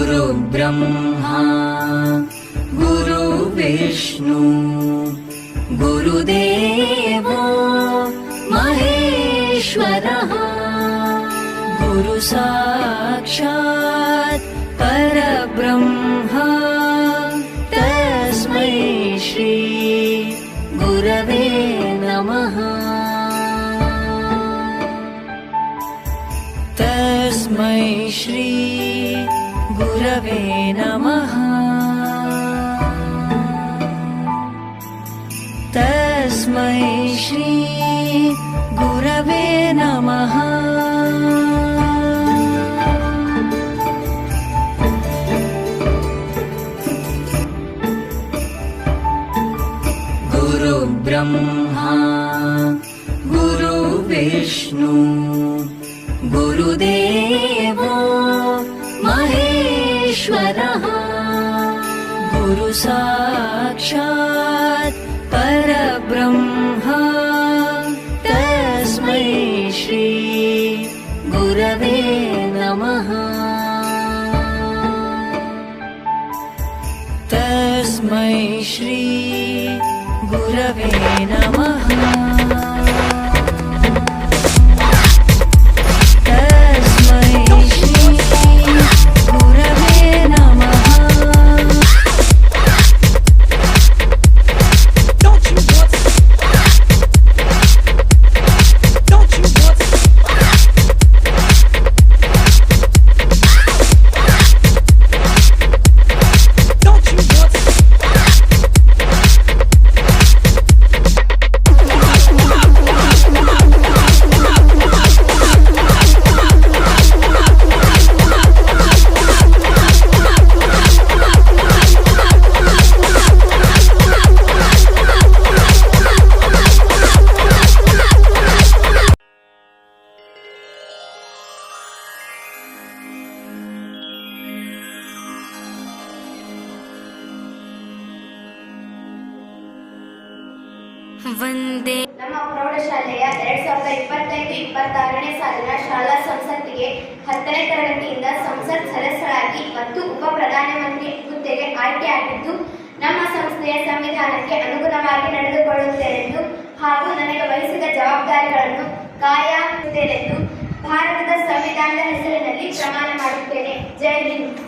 गुरु ब्रह्मा गुरु विष्णु गुरुदेवो महेश्वरः गुरु साक्षात् परब्रह्म तस्मै श्री गुरवे नमः। तस्मै श्री गुरवे नमः। तस्मै श्री गुरवे नमः। गुरु ब्रह्मा गुरु विष्णु गुरुदेवो महेश्वरः गुरु साक्षात् परब्रह्म तस्मै श्री गुरवे नमः। तस्मै श्री गुरवे नमः। ವಂದೇ ನಮ್ಮ ಪ್ರೌಢಶಾಲೆಯ 2025-26ನೇ ಸಾಲಿನ ಶಾಲಾ ಸಂಸತ್ತಿಗೆ 10ನೇ ತರಗತಿಯಿಂದ ಸಂಸತ್ ಸದಸ್ಯರಾಗಿ ಮತ್ತು ಉಪ ಪ್ರಧಾನಮಂತ್ರಿ ಹುದ್ದೆಗೆ ಆಯ್ಕೆಯಾಗಿದ್ದು ನಮ್ಮ ಸಂಸ್ಥೆಯ ಸಂವಿಧಾನಕ್ಕೆ ಅನುಗುಣವಾಗಿ ನಡೆದುಕೊಳ್ಳುತ್ತೇನೆಂದು ಹಾಗೂ ನನಗೆ ವಹಿಸಿದ ಜವಾಬ್ದಾರಿಗಳನ್ನು ಕಾಯಕುತ್ತೇನೆಂದು ಭಾರತದ ಸಂವಿಧಾನದ ಹೆಸರಿನಲ್ಲಿ ಪ್ರಮಾಣ ಮಾಡುತ್ತೇನೆ. ಜೈ ಹಿಂದ್.